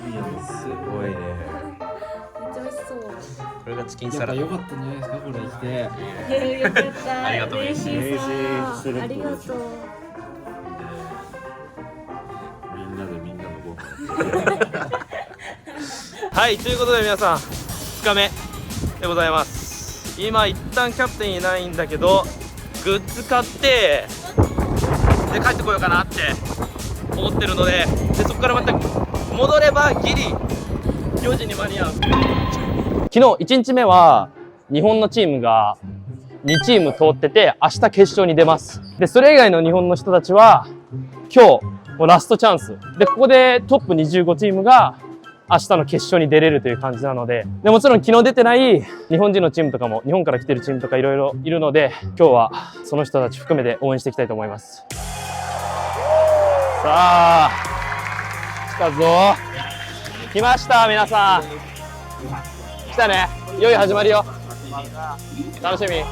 すごいね。めっちゃ美味しそう。これがチキンサラダ。良かったんじゃないですか、これ来て。よかった。ありがとう嬉しいさ。ありがとう。みんなのご飯。はい、ということで皆さん2日目でございます。今一旦キャプテンいないんだけど、グッズ買ってで帰ってこようかなって思ってるので、そこからまた戻ればギリ4時に間に合う。昨日1日目は日本のチームが2チーム通ってて、明日決勝に出ます。でそれ以外の日本の人たちは今日ラストチャンスで、ここでトップ25チームが明日の決勝に出れるという感じなので、もちろん昨日出てない日本人のチームとかも、日本から来てるチームとかいろいろいるので、今日はその人たち含めて応援していきたいと思います。さあ来たぞ。来ました皆さん。来たね。いよいよ始まるよ。楽しみ。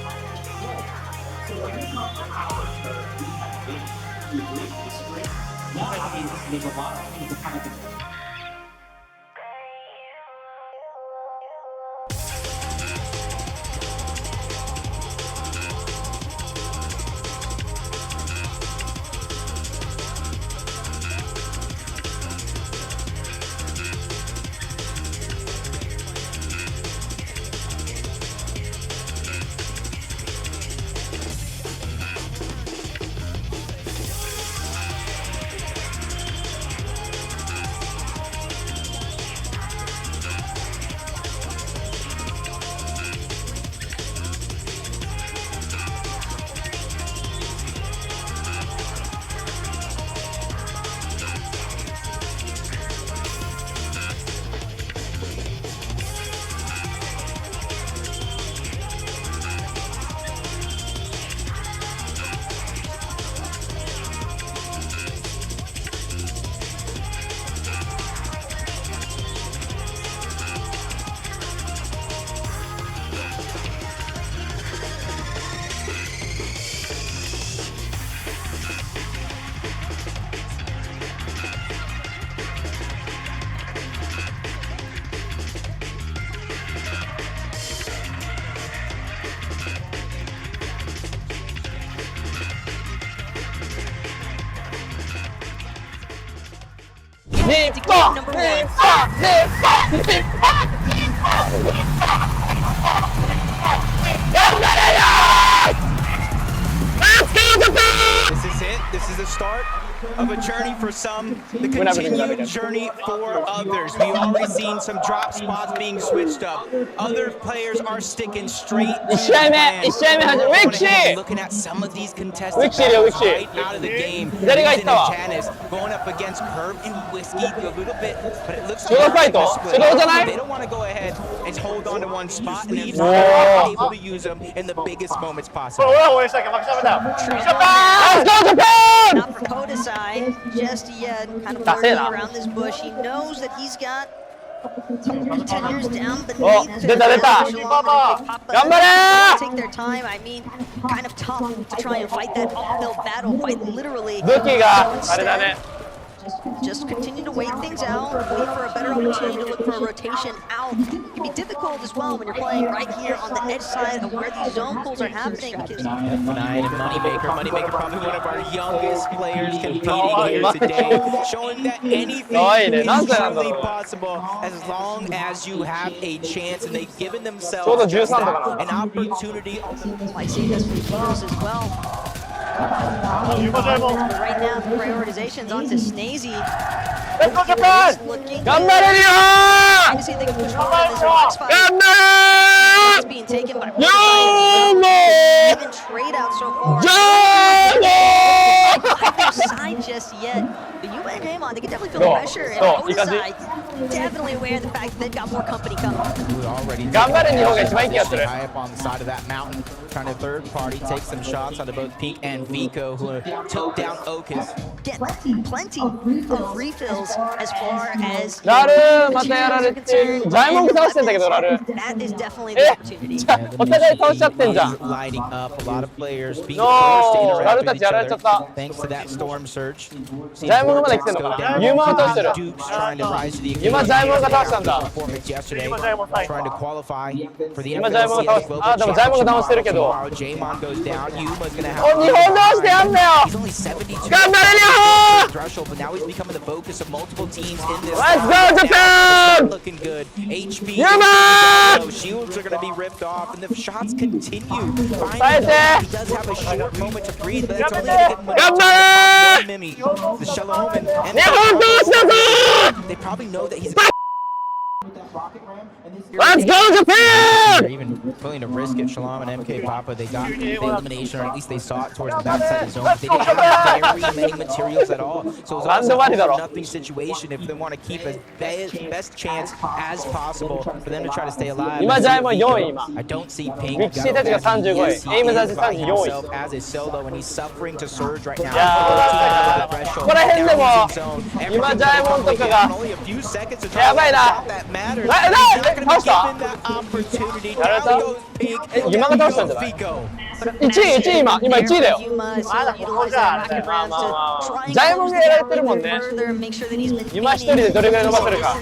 This is it. This is the start of a journey for some, the continued journey for others. We've already seen some drop spots being switched up. Other players are sticking straight to the plan. Looking at some of these contestants right out of the game. Janice going up against Herb and Whiskey a little bit, but it looks like they don't want to go ahead and hold on to one spot, and they're able to use them in the biggest moments possible. Not for Kodasai just yet, kind of lurking around this bush. He knows that he's got some contenders down beneath. Take their time. I mean, kind of tough to try and fight that uphill battle, quite literally. Just continue to wait things out, wait for a better opportunity to look for a rotation out. It can be difficult as well when you're playing right here on the edge side of where these zone pulls are happening. Because Moneymaker, probably one of our youngest players competing here today, showing that anything is truly possible as long as you have a chance, and they've given themselves just an opportunity. I see this as well. Right now, the prioritization's onto Snazy. Let's go Japan! Trying to see if they can push forward this box fight. It's being taken by even trade out so far. Either side just yet. The UAJMon, they can definitely feel the pressure, and Kodasai definitely aware of the fact that they've got more company coming. Already high up on the side of that mountain. trying to third party take some shots onto both Pink and Vico, who took down Okus. Get plenty of refills as far as ラルまたやられて、ジャイモン倒してんだけどラル。 that is definitely the opportunity. じゃあお互い倒しちゃってんじゃん。 Lighting up a lot of players being No, forced to interact ラル with た each ちやられちゃ other った。 thanks to that storm surge. ジャイモンがまだ来てんのかな。ユーマを倒してる。 Dukes trying to rise to the 今ジャイモンが倒したんだ。 performance yesterday, trying to qualify for the 今ジャイモンが倒し NFLC あ、でもジャイモンが倒してるけど。 tomorrow. J-Mon goes down. Yuma's gonna お、 have 日本倒してやんだよ。 He's only 72. 頑張れ日本。 Threshold, but now he's becoming the focus of multiple teams in this. Let's go, Now, Japan! it's not looking good. HP. Yuma! Shields are going to be ripped off, and the shots continue. Fight Finally, it! he does have a short moment to breathe, but that's only頑going to張れ Mimi, the Shalom, and 日本倒したぞ。 they probably know that he's. Let's go Japan! They're even willing to risk it. Shalom and MK Papa, they got the elimination, or at least they saw it towards the backside of the zone. But they didn't have very many materials at all. So it was also a nothing situation if they want to keep as best chance as possible for them to try to stay alive. 今ジャイモン4位今。 I don't see Pink. ミキシーたちが35位、エイムたち34位。 as a solo, and he's suffering to surge right now. いやー、ここら辺でも今ジャイモンとかが Only a few seconds to やばいな。 that matters. 倒した？ Opportunity. やられた？え、ユマが倒したんじゃない？1位今1位だよ。ジャイモンがやられてるもんね。今一人でどれぐらい伸ばせるか。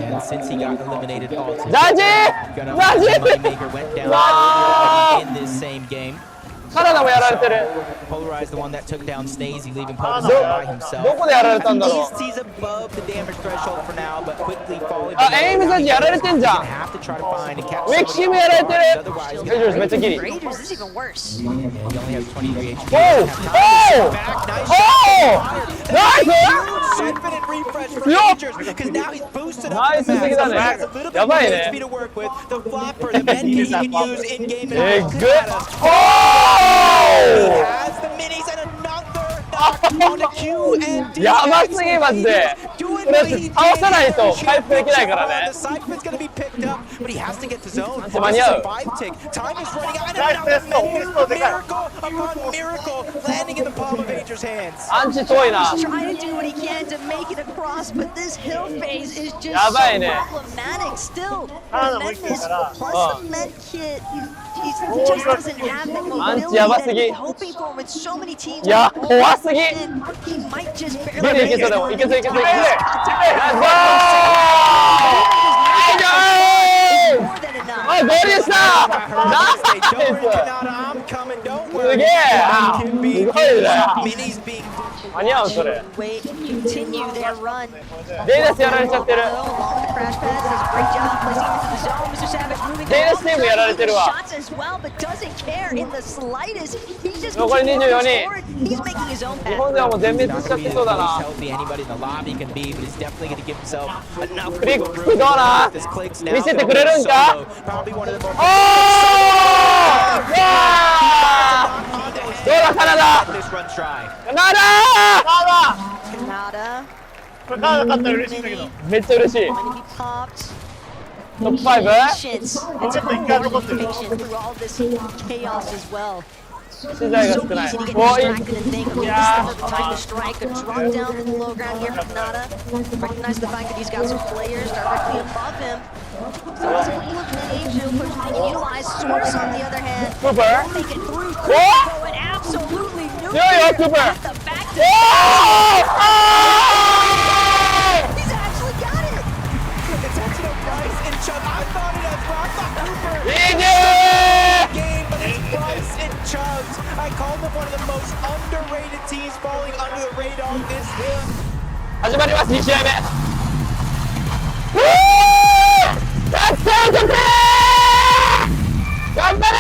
Yeah, since he got eliminated all ザジー！ザジー！ Moneymaker went down in this same game. カナダもやられてる。 Polarized the one that took down Snazy, leaving Polarized by himself. どこでやられたんだろう。 He's above the damage threshold for now, but quickly falling. あ、エイムザジやられてんじゃん。 Have to try to find and catch メキシーもやられてる。レイジャーズめっちゃギリ。 Raiders is even worse. Yeah, he only has 23 HP. おうおうおうナイス Infinite refresh for Rangers because now he's boosted up. ナイスすぎだね。やばいね。 To work with the flopper, the med kit he can use in game. えぐっ。 He has the minis and another on the Q and やばすぎマジで。これ倒さないと回復できないからね。 The Cypher's gonna be picked up, but he has to get to zone. 間に合う。 Time is running out. And miracle upon miracle landing in the palm of Angel's hands. アンチ遠いな。 He's trying to do what he can to make it across, but this hill phase is just やばいね。 so problematic still. Relentless plus the med kit. He just doesn't have the mobility that he's hoping for with so many teams. いや、怖すぎ。 He might just ギ barely リいけそうでもいけそういけそういけそう。レッツゴー！ more than enough. おいゴールでした。ナイス。 I'm coming, don't す worry. げえ。すごいね。 Minis being 間に合うそれ。 Wait, continue their run. デイダスやられちゃってる。 Along with the crash pads, does a great job placing into the zone. Mr. Savage moving デイダスチームやられてるわ。 shots as well, but doesn't care in the slightest. He's just 残り24人。 He's making his own 日本ではもう全滅しちゃってそうだな。 healthy anybody in the lobby can be, but he's definitely going to give himself enough クリックどうだ？ this clicks now. 見せてくれるんか？ Probably one of the more おー！どうだカナダ？ this run try. カナダ！ Canada. これカナダ勝ったら嬉しいんだけど。めっちゃ嬉しい。 When he popped. トップ5？ Patience. It's patience through all this chaos as well. 資材が So 少ない。 easy to get おい。 distracted and think, okay, this is the time to strike. A drop down to the low ground here from Nada. Recognize the fact that he's got some players directly above him. So he's able to manage to push and utilize Source on the other hand. Cooper. Won't make it through. What? Cooper and absolutely new. 強いよCooper. The back to おー！ He's actually got it. Intentional Bryce and Chubb. I thought it as well. I thought Cooper いいねgame, but it's Bryce and Chubbs. I called them one of the most underrated teams falling under the radar this year. 始まります2試合目。頑張れ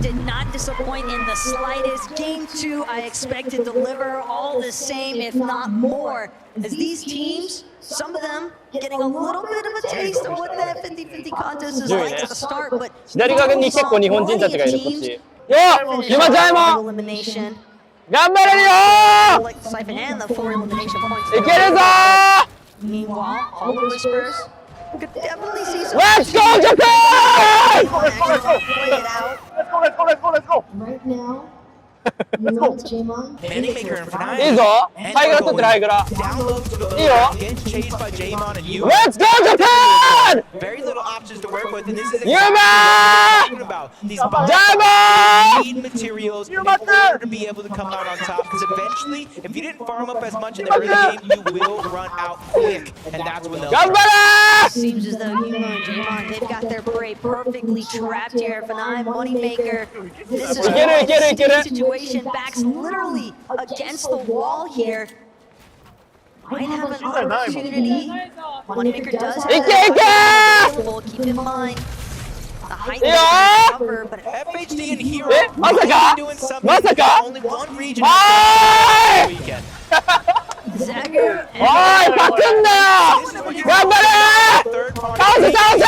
Did not disappoint in the slightest. Game 2, I expect to deliver all the same, if not more. As these teams, some of them getting a little bit of a taste of what that 50-50 contest is like at the start, but 左側に結構日本人たちがいるこっち。よっ今ジャイモン elimination. 頑張れるよ Like the siphon and the 4 elimination points. いけるぞ Meanwhile, all the whispers Could definitely see some. Let's go Japan! Play it out. Let's go! Right now, you want Jamon? Moneymaker and Fnatic. いいぞハイグラ取ってるハイグラ Down low to the low. いいよ Gets chased by Jamon and you. Let's go Japan! Very little options to work with, and this is Yuma! exactly what I'm talking about. These bots Jama! need materials in Yuma! order to be able to come out on top. Because eventually, if you didn't farm up as much in the early game, you will run out quick, and that's when they'll. 頑張れ Seems as though Yuma and Jamon, they've got their prey perfectly trapped here. Fnatic, Moneymaker, this is a situation. Backs literally against the wall here. Might have an opportunity. Moneymaker does have that available. Keep in mind. The height Yeah. cover, but FHD and Hero Eh, Masaka? doing something Masaka? that only one region Hey! this weekend. Zagger おいパクんなよ頑張れ倒せ倒せ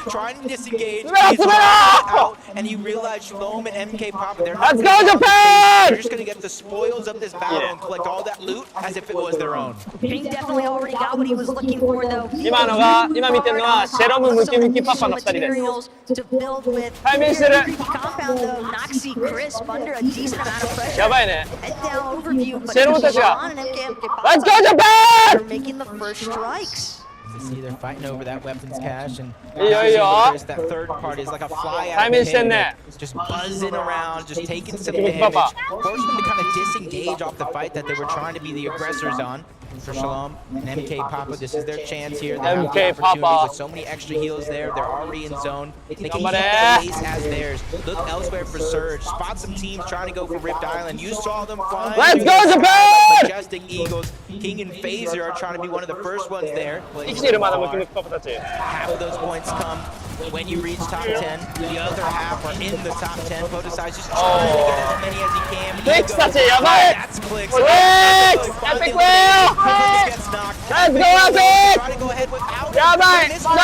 Trying to disengage. Let's He's go! out, and you realize Shalom and MK Pop, they're not. Let's go Japan! They're just gonna get the spoils of this battle and collect all that loot as if it was their own. Pink definitely already got what he was looking for, though. 今のが今見てるのはシェロムムキムキパパの2人です materials to build with. 対面してる Compound though, Noxy crisp under a decent amount of pressure. やばいね Head down overview, but シェロムたちが Sean and MK Let's go are Japan! making the first strikes. You see they're fighting over that weapons cache, and Yo. that third party is like a fly out Time of is the in pin, there. just buzzing around, just taking some Give me damage, Papa. forcing them to kind of disengage off the fight that they were trying to be the aggressors on. For Shalom and MK Papa, this is their chance here. They have the MK opportunity Papa. with so many extra heals there. They're already in zone. They can keep Somebody. the base as theirs. Look elsewhere for Surge. Spot some teams trying to go for Rift Island. You saw them flying. Let's through go, the sky Japan! like Majestic Eagles. King and Phaser are trying to be one of the first ones there. 生きてるまだムキムキパパたち Half of those points come when you reach top 10. The other half are in the top 10. Photosize just trying to get as many as he can. Clicksたちやばい That's clicks. Clicks! Epic wheel! Gets knocked. Let's go Epic! Try to go ahead without Yeah, him. bye. This No! one,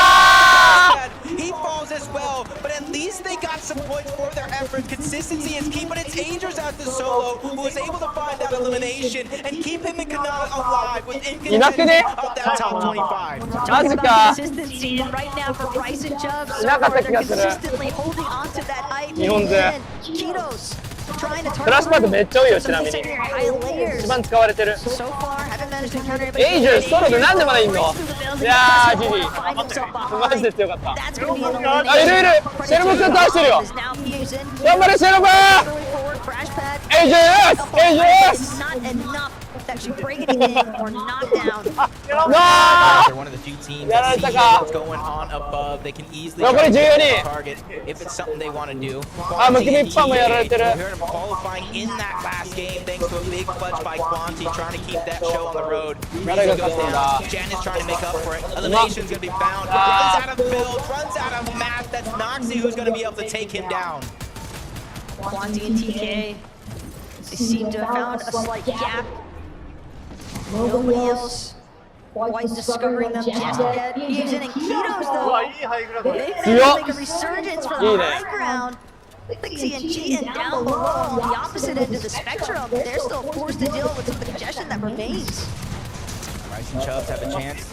he falls as well, but at least they got some points for their effort. Consistency is key, but it's Angers as the solo who was able to find that elimination and keep him and Kanata alive within contention of that top 25. Mazi Talking ka? about consistency, and right now for Bryce and Chubb, so なかった far 気 they're がする consistently holding on to that hype. 日本勢 And Kitos trying to フラッシュパッドめっちゃ多いよちなみに some high layers. 一番使われてる So far, haven't managed to counter it. エイジュソロでなんでまだいんの いやージジイ Find himself マジ behind. で強かった That's going to be an あいるいる elimination. シェルム君倒してるよ Is now fused in. 頑張れシェルム Going forward, crash pad. エイジュエイジュ It's not enough to actually break anything or knock down. なあ They're one of the few teams that see what's going on above. They can easily残り14人 target if it's something they want to do. あムキムキパンもやられてる We heard him qualifying in that last game thanks to a big clutch by Quanti trying to keep that show on the road.誰が Breezy 勝 goes つん down. だ Jan is trying to make up for it. Elimination's going to be found. Runs out of build, runs out of math. That's Noxy who's going to be able to take him down. Quanti and TK, they seem to have found a slight gap. Nobody else quite discovering them just yet. Fusion and Kitos, though, they've been able to make a resurgence from the high ground. Pixie and Cheatin down below on the opposite end of the spectrum. They're still forced to deal with the congestion that remains. Bryce and Chubbs have a chance.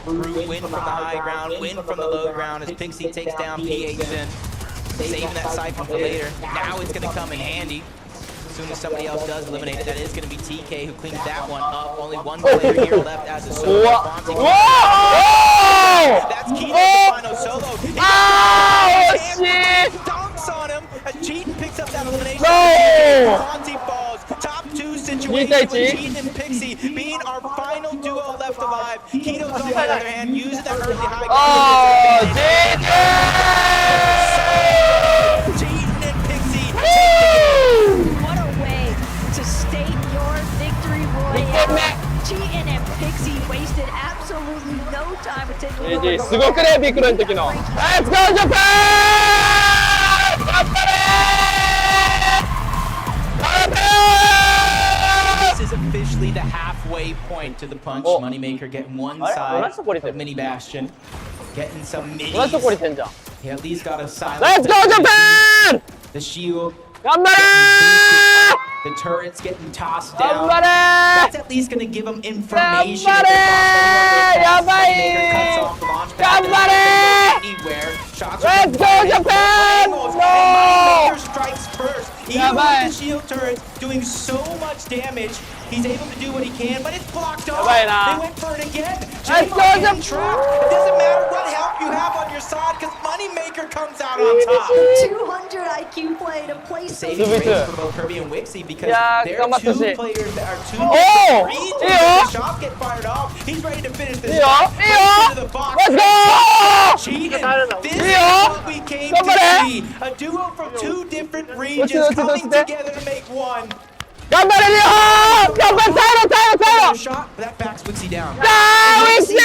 Win from the high ground, win from the low ground as Pixie takes down PHN. Saving that siphon for later. Now it's going to come in handy. As soon as somebody else does eliminate it, that is going to be TK who cleans that one up. Only one player here left as a solo. Whoa! That's Keenan, the final solo. Oh, shit! Dunks on him as Cheatin picks up that elimination. No! Conti falls. Top two situation with Cheatin and Pixie being our final duo left alive. Kitos on the other hand using that early high ground. Oh, Cheatin and Pixie take the game. What a way to state your victory royale. Cheatin and Pixie wasted absolutely no time with taking GG すごくねビクロイの時の Let's go Japan! 頑張れ This is officially the halfway point to the punch. Moneymaker getting one side of Mini Bastion. Getting some minis. 同じとこにいてんじゃん He at least got a silence. Let's go Japan! The shield. 頑張れ The turret's getting tossed down. 頑張れ That's at least gonna give him information. 頑張れやばい 頑張れ Let's go Japan! No! Strikes first. Even やばい with the shield turret doing so much damage, he's able to do what he can, but it's blocked off. やばいな They went for it again. Let's go Japan Japan! trapped. It doesn't matter what help you have on your side, because Moneymaker comes out on top. 200 IQ play to place the Saving grace for both Kirby and Wixie because Yeah, they're come on, two Tashi. players that are two Oh! regions. Yeah. The shot get fired off. He's ready to finish this. Yeah, shot. yeah. Into the box. Let's go! Cheating. This Yeah. is what we came Somebody. to see. A duo from two different regions coming together to make one. 頑張れ日本頑張れ耐えろ Shot, but that backs Wixie down. あーウィッシー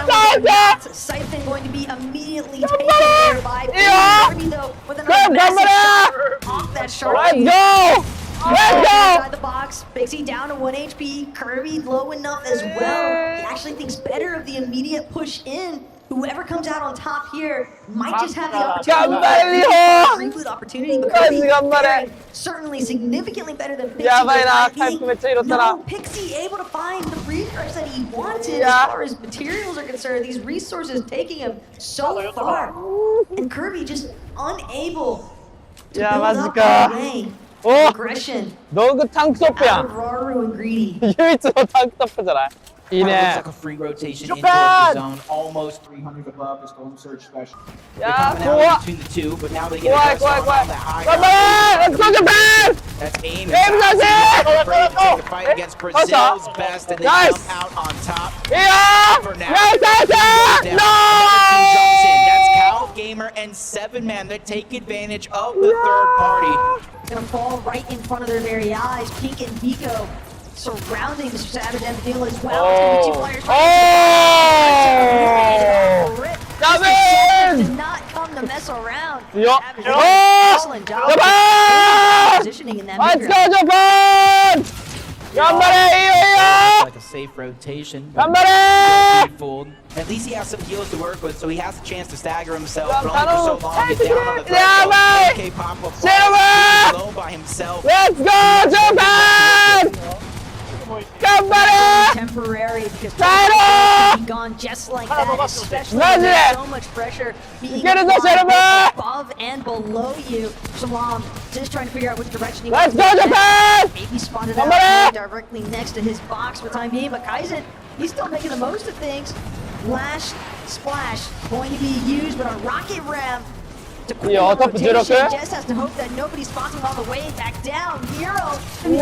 耐えて Siphon going to be immediately taken there by Yeah. Kirby though with Go, another massive Gamera. shot off that sharp. Let's go! Let's go! Inside the box, Pixie down to 1 HP, Kirby low enough as well. He actually thinks better of the immediate push in. Whoever comes out on top here might just have the opportunity. 頑張れ日本 Reboot opportunity, but Kirbyマジ頑張れ certainly significantly better than Pixie. やばいな but 回復めっちゃ拾ったな no Pixie able to find the refresh that he wanted Yeah. as far as materials are concerned. These resources taking him so far, and Kirby just unable to いや build マジ up か the way. お Aggression 道具タンクトップや out of ん Raru and Greedy. 唯一のタンクトップじゃないいい Looks ね like a free rotation Japan. into the zone. Almost 300 above the Storm Surge special. い They're や coming ー怖 out っ between the two, but now they get 怖い a 怖い on 怖い that high 頑 ground. 張れ Let's go Japan! That's aim. Game and does fast. it! Afraid to take a fight against Brazil's best, and they Nice. come out on top. いいよ For now. ナイスナイス Down. No! That's Cal Gamer and 7-Man. They take advantage of the third party. Gonna fall right in front of their very eyes. Pink and Vico surrounding the Savage and Deal as well. It's gonna be two players right Savage! did not come to mess around. Yo. Savage Yo. did an excellent job Japan! positioning in that Let's mid go Japan! 頑張れいいよいいよ Like a safe rotation. 頑張れ Fooled. At least he has some heals to work with, so he has a chance to stagger himself. Yeah, But only for so long, he's down on the Yeah, threshold. mate. Okay, Pop up Silver! alone by himself. Let's go Japan! 頑張れ temporary because Tyler! be gone just like that, especially Mazi! when there's so much pressure being Get it, applied Silver! above and below you. Salam just trying to figure out which direction he Let's wants go to go Japan! next. Maybe spotted Come out on! directly next to his box for the time being, but Kaizen, he's still making the most of things. Flash Splash going to be used, but a rocket ram to quicken Yo, the top rotation. 16. Just has to hope that nobody spots him on the way back down. Hero. Whoa!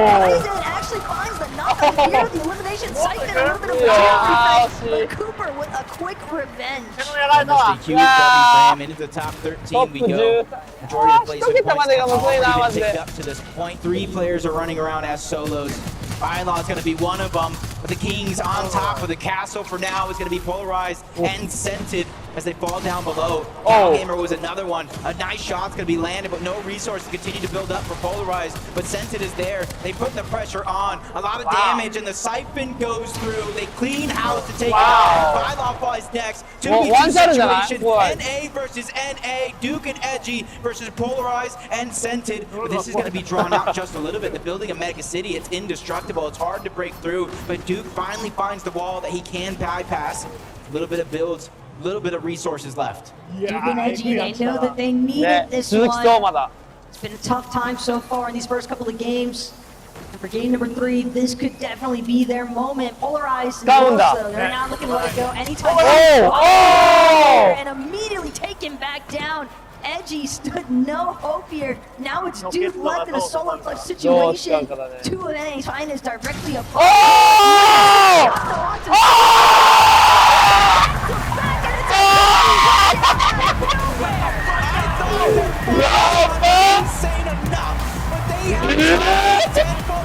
Kaizen actually finds the knockout here, the elimination siphon, a little bit of a Yeah, chance, but Cooper with a quick revenge. Almost a huge W for him into the top 13 we go. Majority of the plays and points have all been picked up to this point. 3 players are running around as solos. Bylaw is going to be one of them, but the Kings on top of the castle for now is going to be polarized and scented as they fall down below. Gamer was another one. A nice shot's going to be landed, but no resources continue to build up for polarized. But Scented is there. They put the pressure on. A lot of damage, and the siphon goes through. They clean house to take it out. Bylaw flies next. 2v2 situation. NA versus NA. Duke and Edgy versus polarized and Scented. But this is going to be drawn out just a little bit. The building of Mega City, it's indestructible. It's hard to break through. But Duke finally finds the wall that he can bypass. A little bit of builds. A little bit of resources left. Duke and Edgy, they know that they needed this 鈴木相 one. 馬だ It's been a tough time so far in these first couple of games. And for game number 3, this could definitely be their moment. Polarized and Down, down. also, they're not looking to let it go anytime Oh! and immediately taken back down. Edgy stood no hope here. Now it's Duke left in a solo clutch situation. 2 of NA's finest directly above. Insane enough, but they have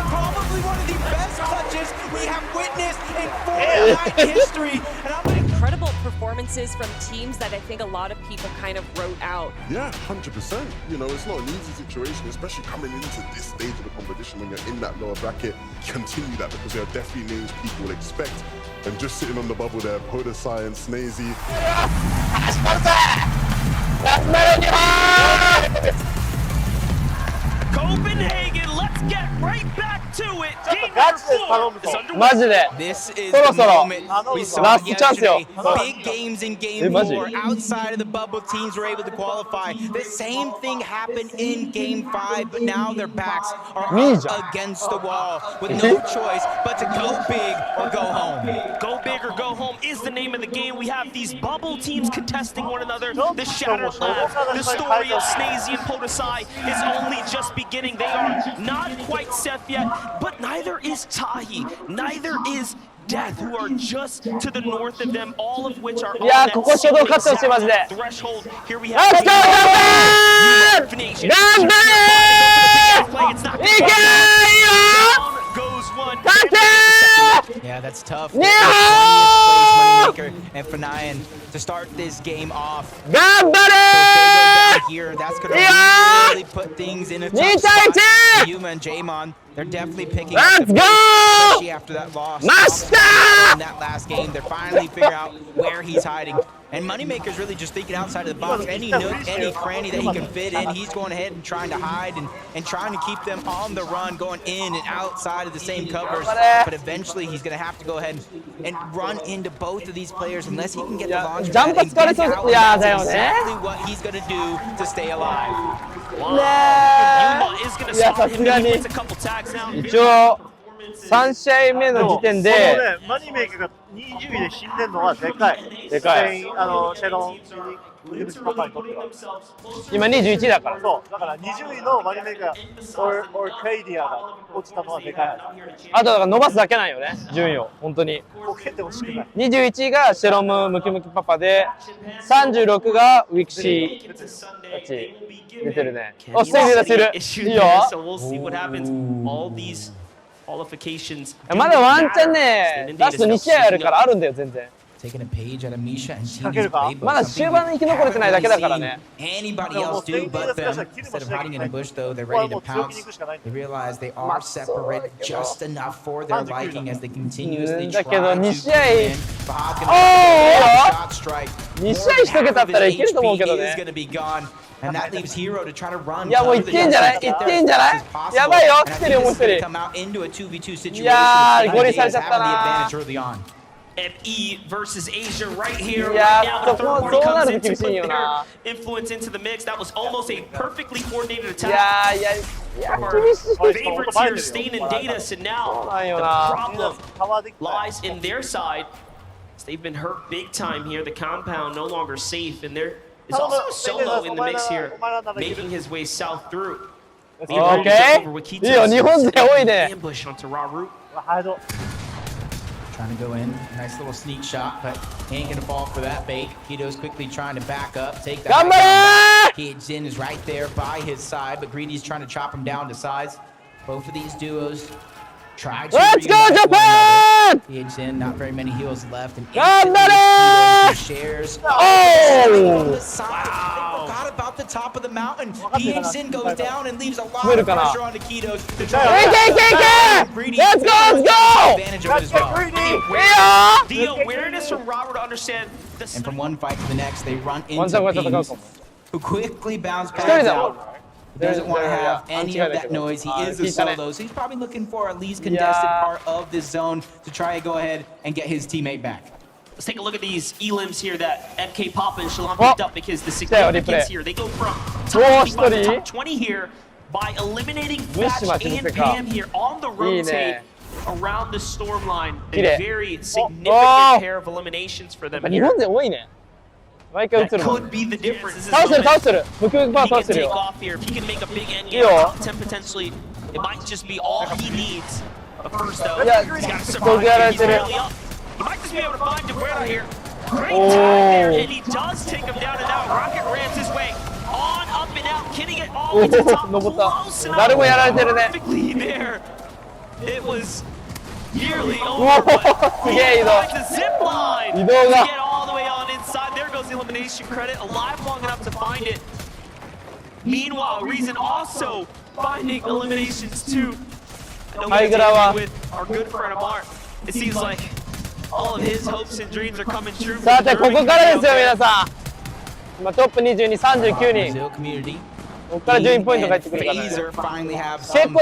probably one of the best clutches we have witnessed in Fortnite history. And I'm incredible performances from teams that I think a lot of people kind of wrote out. Yeah, 100%. You know, it's not an easy situation, especially coming into this stage of the competition when you're in that lower bracket. Continue that because there are definitely names people will expect. And just sitting on the bubble there, Poda Science, Snazy. Go Copenhagen. Let's get right back to it. Game number 4 is underway. マジで This is そろ the そろ moment we saw ラストチャンスよ。 yesterday. Big games in game マジ 4. Outside of the bubble, teams were able to qualify. The same thing happened in game 5, but now their backs are up against the wall with no choice but to go big or go home. Go big or go home is the name of the game. We have these bubble teams contesting one another. The Shattered Labs, the story of Snazy and Podosai is only just beginning. They are not quite set yet, but neither is Tahi, neither is Death, who are just to the north of them, all of which are on that same exact threshold. Here we have Yeah, that's tough. 20th place Moneymaker and Fanayan to start this game off. 頑張れ Here, that's going to really put things in a tough spot. Yuma and Jamon, they're definitely picking up the pace, especially after that loss. In that last game, they're finally figuring out where he's hiding. And Moneymaker's really just thinking outside of the box. Any nook, any cranny that he can fit in, he's going ahead and trying to hide and trying to keep them on the run, going in and outside of the same covers. But eventually, he's going to have to go ahead and run into both of these players unless he can get the launch pad and get out. That's exactly what he's going to do to stay alive. Yuma is going to stop him. He gets a couple tags down. 一応3試合目の時点でマニメイクが20位で死んでるのはでかい。でかい。シェロンパパにとっては。今21位だから。そう。だから20位のマニメイクがケイディアが落ちたのはでかい。あとだから伸ばすだけなんよね、順位を本当に。21位がシェロムムキムキパパで、36がウィクシーたち出てるね。お、ステージ出してる。いいよ。まだワンチャンね、ラスト2試合あるからあるんだよ全然。まだ終盤に生き残れてないだけだからね。Anybody else do but them. Instead of hiding in a bush, though, they're ready to pounce. They realize they are separate just enough for their liking as they continuously try to come in. Fahad's gonna have a shot strike. 2試合しとけたったらいけると思うけどね。And that leaves Hero to try to run. いやもういってんじゃない？いってんじゃない？やばいよ、来てるよもう一人。いやー、ゴリされちゃったな。FE versus Asia right here. Yeah, right now, the third party comes in to put their influence into the mix. That was almost a perfectly coordinated attack. Our favorites here, Stain and Datus, and now the problem lies in their side. They've been hurt big time here. The compound no longer safe, and there is also a Solo in the mix here, making his way south through. Okay. いいよ、日本勢多いね。 Ambush onto Raru. Trying to go in, nice little sneak shot, but ain't gonna fall for that bait. Kito's quickly trying to back up, take that. Jin is right there by his side, but Greedy's trying to chop him down to size. Both of these duos try to. Let's go Japan! Jin, not very many heals left, and shares. Oh! Forgot about the top of the mountain. Jin goes down and leaves a lot of pressure on the Kitos. Let's go! Advantage of it as well. The awareness from Robert to understand this. And from one fight to the next, they run into Beams, who quickly bounce pads out. Doesn't want to have any of that noise. He is a solo, so he's probably looking for a least contested part of this zone to try and go ahead and get his teammate back. Let's take a look at these elims here that MK Papa and Shalom picked up, because the significance here, they go from top 20 here by eliminating Batch and Pam here on the rotate around the storm line. A very significant pair of eliminations for them here. That could be the difference. This is he can take off here. If he can make a big end game, top 10 potentially, it might just be all he needs. But first though, he's got to survive. He's really up. He might just be able to find Deguerra here. Great time there, and he does take him down, and now Rocket rams his way on, up and out, getting it all into the top, close enough, perfectly there. It was nearly over, but he finds the zip line to get all the way on inside. There goes the elimination credit, alive long enough to find it. Meanwhile, Reason also finding eliminations too. I know we're with our good friend Amar. It seems like all of his hopes and dreams are coming true. さてここからですよ皆さん。今トップ22、39人。こっから順位ポイント返ってくるからね。結構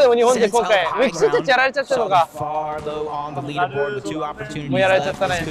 でも日本で今回ウィキシたちやられちゃったのか。もうやられちゃったね。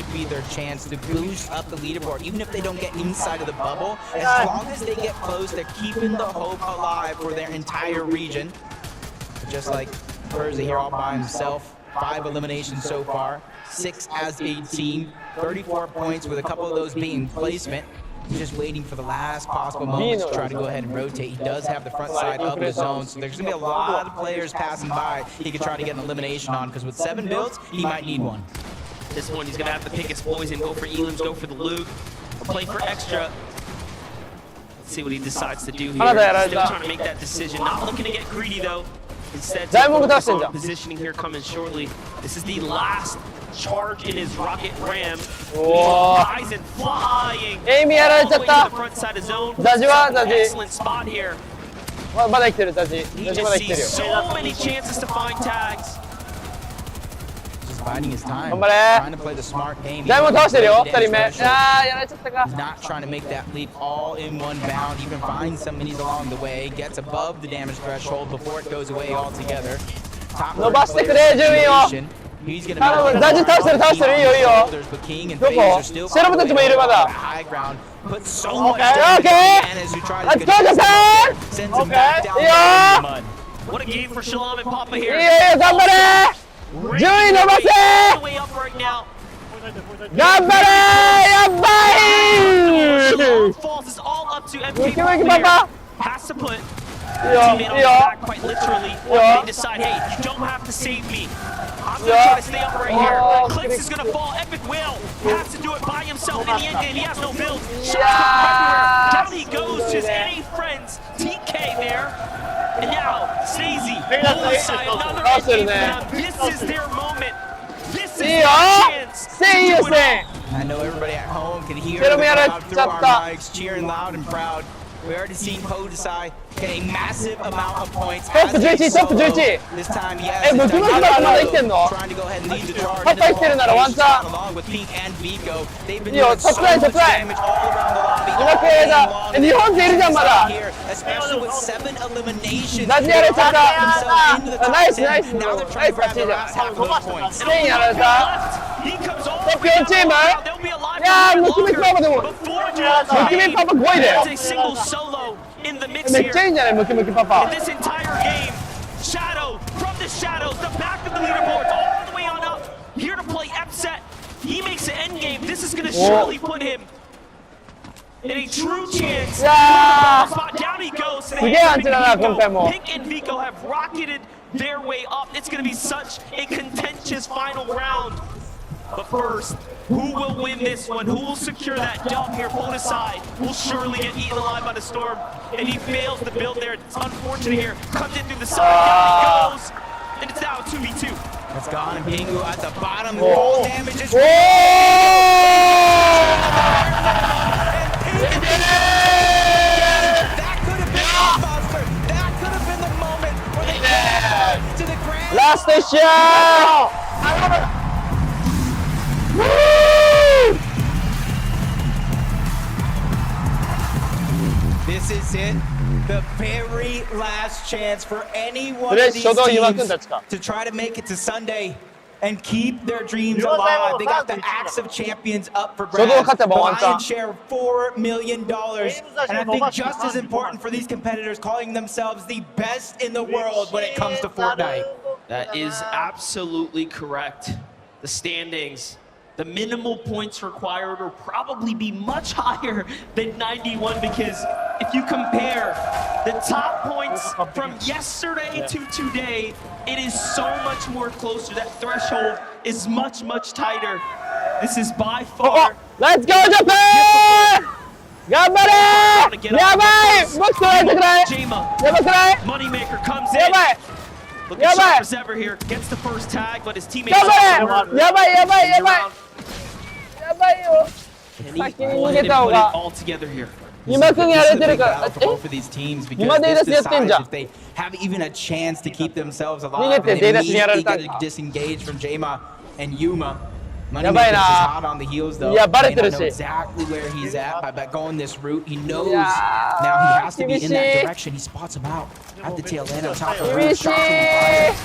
Just like Persia here all by himself, 5 eliminations so far, 6 as a team, 34 points with a couple of those being placement. He's just waiting for the last possible moment to try to go ahead and rotate. He does have the front side of the zone, so there's going to be a lot of players passing by he could try to get an elimination on, because with 7 builds, he might need one. This one, he's going to have to pick his poison, go for elims, go for the loot, play for extra. Let's see what he decides to do here. Still trying to make that decision, not looking to get greedy though. Instead, positioning here coming shortly. This is the last charge in his rocket ram. Eyes and flying all the way to the front side of zone. Excellent spot here. He just sees so many chances to find tags. Just biding his time, trying to play the smart game. Not trying to make that leap all in one bound, even find some minis along the way, gets above the damage threshold before it goes away altogether. Top He's going to King and FaZe are still high ground. Put so much as who try to sends him back down the mud. What a game for Shalom and Papa here. Way up right now. Falls is all up to MK. Has to put teammate on his back quite literally. They decide, hey, you don't have to save me. I'm going to try to stay up right here. Clix is going to fall. Epic Whale has to do it by himself in the end game. He has no build. Down he goes to his NA friends. TK there. And now, Snazy, another endgame round. This is their moment. This is their chance. I know everybody at home can hear the crowd through our mics cheering loud and proud. We already seen Podesai get a massive amount of points. This time, yes. Trying to go ahead and lead the charge. Along with Pink and Vico. They've been doing so much damage all around the lobby. Here, especially with 7 eliminations. Now they're trying to grab the last half of those points. He comes all the way down. They'll be alive It's a single solo in the mix here. In this entire game, Shadow from the shadows, the back of the leaderboards, all the way on up, here to play upset. He makes an end game. This is going to surely put him in a true chance. Spot down he goes. Pink and Vico have rocketed their way up. It's going to be such a contentious final round. But first, who will win this one? Who will secure that dub here? Podesai will surely get eaten alive by the storm. And he fails to build there. It's unfortunate here. Comes in through the side. Down he goes. And it's now a 2v2. It's gone. And Pingu at the bottom. Roll damage is That could have been the monster. That could have been the moment where they to the grand. Last shot! This is it. The very last chance for any one of these teams to try to make it to Sunday and keep their dreams alive. They got the Axe of Champions up for grabs. The lion's share of $4 million. And I think just as important for these competitors, calling themselves the best in the world when it comes to Fortnite. That is absolutely correct. The standings, the minimal points required will probably be much higher than 91, because if you compare the top points from yesterday to today, it is so much more closer. That threshold is much, much tighter. This is by far. Let's go, Japan! Moneymaker comes in. Looking sharp as ever here. Gets the first tag, but his teammates can he pull him and put it all together here? For both of these teams, because this decides if they have even a chance to keep themselves alive. They immediately get disengaged from Jema and Yuma. Money やばい Maker is な hot on the heels though. いやバレて May る not し know exactly where he's at by going this route. He knows いや now he has to be 厳し in い that direction. He spots him out at the tail end on top of the 厳 roof. しい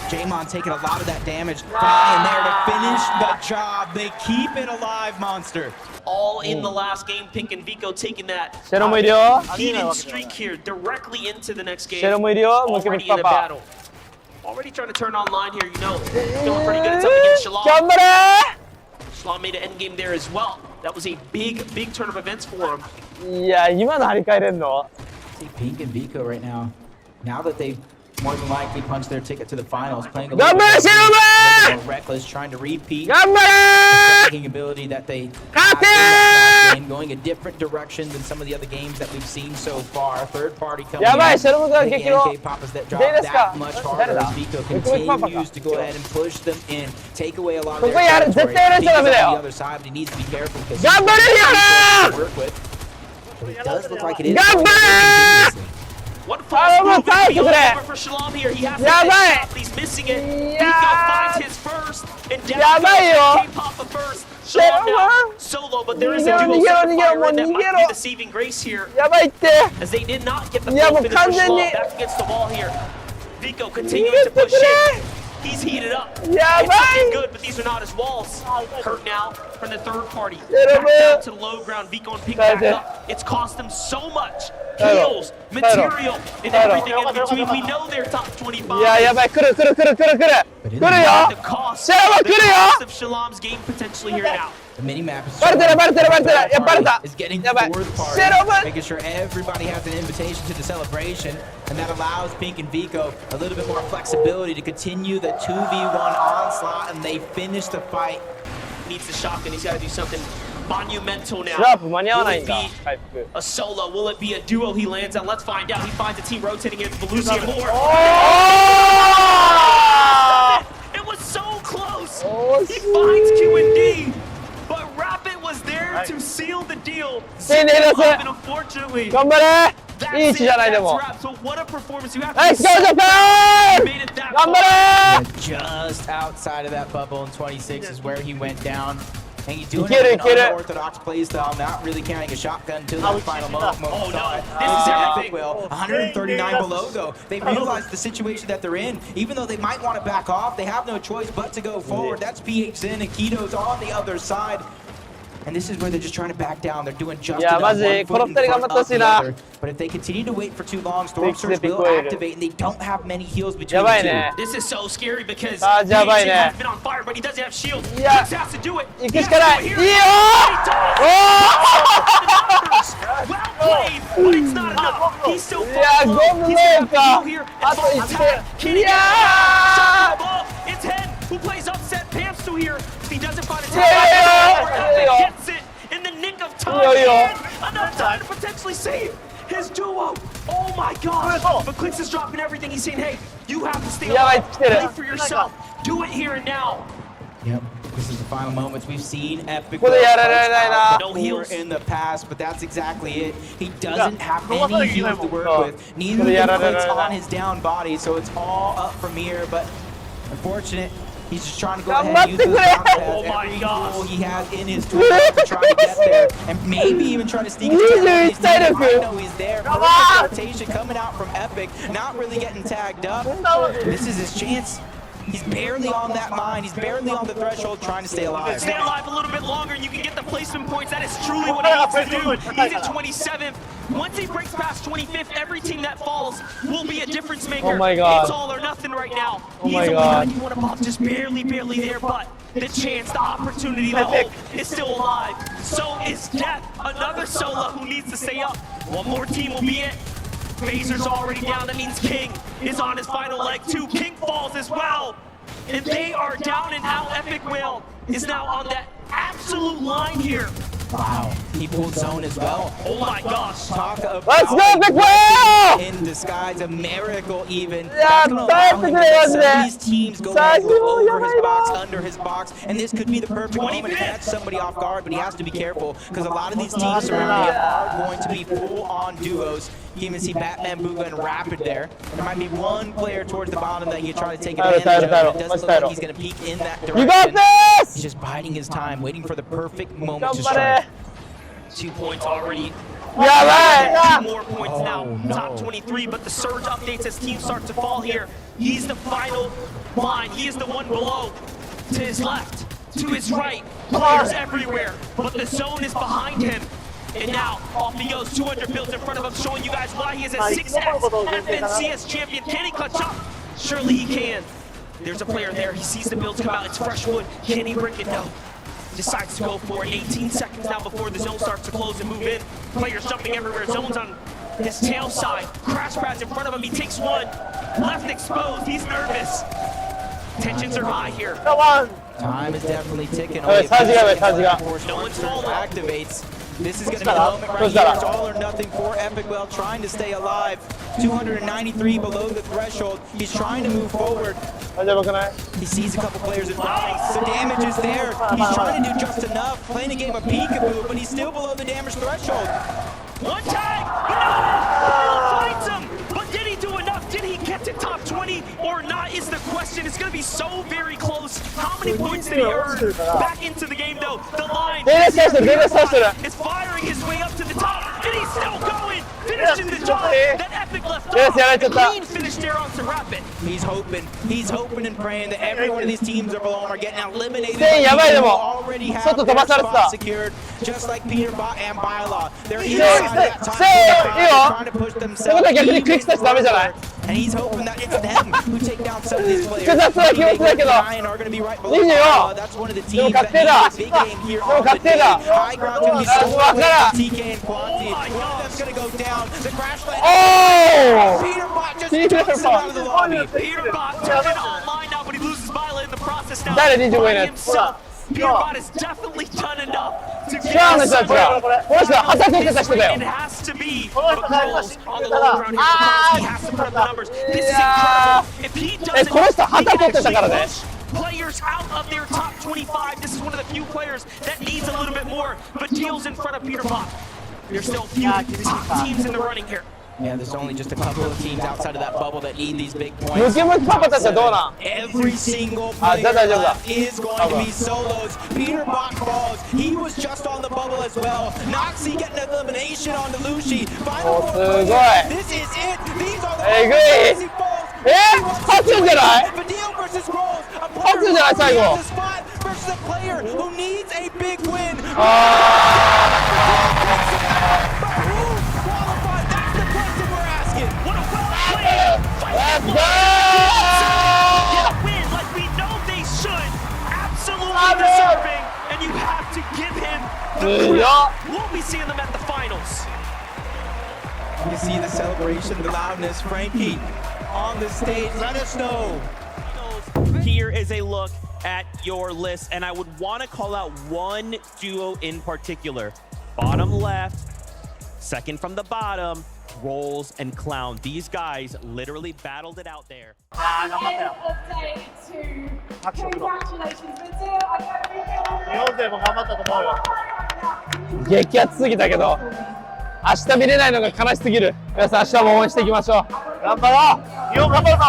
Jamon taking a lot of that damage. Flying there to finish the job. They keep it alive, Monster. All in the last game, Pink and Vico taking that シェロもいるよ heated streak here directly into the next シ game. ェロもいるよムキム Already キ in パ a パ battle. Already trying to turn online here, you know. Feeling pretty good. It's up against 頑 Shalom. 張れ Shalom made an end game there as well. That was a big turn of events for him. いや今の張り替えれんの See Pink and Vico right now. Now that they've more than likely punched their ticket to the finals, playing a 頑張れシェロム more reckless, trying to repeat 頑張れ the striking ability that they 勝て had in that game, going a different direction than some of the other games that we've seen so far. Third party coming やばい in. シェロムが Big 激を NK Papas that で drop ですか that much 誰 harder だ as Vico ムキムキパパか continues to go ahead and push them in, take away a lot of こ their こやる territory. 絶対やられちゃダメだ He's on よ the other side, but he needs to be careful because 頑張れリア work with. But it does look like it is 頑張れ One false move Vamos, and be all Alfred. over for Shalom here. He has to Ya finish va. up. He's missing it. Ya. Vico finds his first. And down Ya va, yo. goes K-Papa first. Shalom Pero, now solo, but there is a dual Nigero, center fire Nigero, in that might Nigero. be the saving grace here. やばいって As they did not get the Ya, full mo finish for完全に Shalom. Back against the wall here. Vico continuing to 逃げて push くれ in. He's heated up. Ya It's va. looking good, but these are not his walls. Hurt now from the third party. Pero, Back down to the low ground. Vico and Pink back Cállate. up. It's cost them so much. Pero, Heals, pero, material, and pero. everything in between. We know they're top 25. いややばい来る来る来る来る来る来る The よ cost, シェロム the 来るよ cost of Shalom's game potentially here now. The mini map is バレてるバレてるバレてるやっぱバレた is getting やばい fourth シェロム party, making sure everybody has an invitation to the celebration, and that allows Pink and Vico a little bit more flexibility to continue the 2v1 onslaught, and they finish the fight. Needs the shotgun. He's got to do something monumental now. シャープ間に合わないん Will だ it be 回復 a solo? Will it be a duo he lands on? Let's find out. He finds a team rotating against Belusi and more. It was so close. He finds Q&D, but Rapid was there to seal the deal. いいねです And unfortunately, 頑張れ that's いい位置じゃないで it. も That's wrap. So what a performance. You have ナイ to スゴージャパン made it that 頑 far. 張れ Just outside of that bubble, and 26 is where he went down. And he's doing Get it it, in get an it. unorthodox playstyle, not really carrying a shotgun until that final moment. Oh no, this is everything. Well, 139 below though. They realize the situation that they're in. Even though they might want to back off, they have no choice but to go forward. That's PHN and Keto's on the other side. And this is where they're just trying to back down. They're doing just Yeah, enough,マジ one この foot 二 in 人頑張 front ってほ of しい the な other. But if they continue to wait for too long, Storm Fix the Surge will big wave. activate, and they don't have many heals between やばい the two. ね This is so scary because Ah, ya va, PHN ne. has been on fire, but he doesn't have shield. Yeah. He has to do it. 行 He く has しかない to いい do よ it here. お Well played, but it's not enough. He's still いや falling ゴ low. ム He's ね gonna え have to か go here あ and と fall 1 attack. Can 点 he い get や it? Shot from above. It's Hen who plays upset Pamstu here. If he doesn't find a Yeah. gets it in the nick of time. Yeah. And enough time to potentially save his duo. Oh my gosh. But Clicks is dropping everything. He's saying, hey, you have to stay Yeah, alive. I did it. Play for yourself. Do it here and now. Yep, this is the final moments. We've seen Epic ここでやられないな No before heals. in the past, but that's exactly it. He doesn't have any heals to work Oh. with. Neitherこれやられないな clicks on his down body, so it's all up from here. But unfortunate, he's just trying to go ahead and use頑張 the ってくれ bounce pads, Oh my every gosh. tool he has in his toolbox to try to get there, and maybe even try to sneak his tail out. He's Side of I you. know he's there. Come Perfect on. rotation coming out from Epic, not really getting tagged up. This is his chance. He's barely on that mine. He's barely on the threshold trying to stay alive. Stay alive a little bit longer and you can get the placement points. That is truly what he needs to do. He's at 27th. Once he breaks past 25th, every team that falls will be a difference maker. Oh my God. It's all or nothing right now. Oh He's my only God. 91 above, just barely there, but the chance, the opportunity, the hope is still alive. So is Death, another solo who needs to stay up. One more team will be it. Phaser's already down. That means King is on his final leg too. King falls as well. And they are down and out. Epic Whale is now on that absolute line here. Wow, he pulled zone as well. Oh my gosh. Talk about Let's go, Epic Whale! in disguise, a miracle even. Yeah, That's gonna allow him to let some of man. these teams go Sorry, over his yeah, box, yeah. under his box, and this could be the perfect moment to catch somebody off guard, but he has to be careful because a lot of these teams surrounding him are going to be full-on duos. You even see Batman, Booga, and Rapid there. There might be one player towards the bottom that he can try to take advantage of. It doesn't look like he's going to peek in that direction. You got this! He's just biding his time, waiting for the perfect moment to strike. 2 points already. Yeah, 2 more points now. Top 23, but the surge updates as teams start to fall here. He's the final line. He is the one below. To his left, to his right, players everywhere, but the zone is behind him. And now, off he goes, 200 builds in front of him, showing you guys why he is a 6S FNCS champion. Can he clutch up? Surely he can. There's a player there, he sees the builds come out, it's fresh wood. Can he break it? No. Decides to go for it. 18 seconds now before the zone starts to close and move in. Players jumping everywhere, zone's on his tail side. Crash pads in front of him, he takes one. Left exposed, he's nervous. Tensions are high here. Come on! Time is definitely ticking. No one's falling. Activates. This is going to be the moment right here. It's all or nothing for Epicwell trying to stay alive. 293 below the threshold. He's trying to move forward. He sees a couple players in front. The damage is there. He's trying to do just enough. Playing a game of peekaboo, but he's still below the damage threshold. One tag, but no! Finds him! But did he do enough? Did he get to top 20 or not is the question. It's going to be so very close. How many points did he earn? Back into the game though. The line is firing his way up to the top. And he's still going. Finishing the job that Epic left off. A clean finish there onto Rapid. He's hoping and praying that every one of these teams are below him are getting eliminated. Already have their spot secured, just like Peterbot and Bylaw. They're inside that time trying to push themselves. And he's hoping that it's them who take down some of these players. Ryan are going to be right below. That's one of the teams that needs a big game here on the day. High ground to be so TK and Quanti. One of them's going to go down. The crash land. Oh! Peterbot just chucks him out of the lobby. Peterbot turning online now, but he loses Violet in the process now. Himself. Peterbot has definitely done enough to get us. It has to be McColl's on the low ground here. He has to put up the numbers. This is incredible. If he doesn't, he can actually push players out of their top 25. This is one of the few players that needs a little bit more, but deals in front of Peterbot. There's still a few top teams in the running here. Yeah, there's only just a couple of teams outside of that bubble that need these big points. Every single player left is going to be solos. Peterbot falls. He was just on the bubble as well. Noxie getting an elimination on Lucy. Final four players. This is it. These are the crazy falls. Fadil versus Rolls. A player who has a spot versus a player who needs a big win. Let's go! Get a win like we know they should. Absolutely deserving, and you have to give him the credit. We'll be seeing them at the finals. You see the celebration, the loudness. Frankie on the stage. Let us know. Here is a look at your list, and I would want to call out one duo in particular. Bottom left, second from the bottom. Rolls and Clown. These guys literally battled it out there. End of day 2. Congratulations, Matil. I don't think 激アツすぎたけど、明日見れないのが悲しすぎる。皆さん明日も応援していきましょう。頑張ろう。日本頑張るぞ。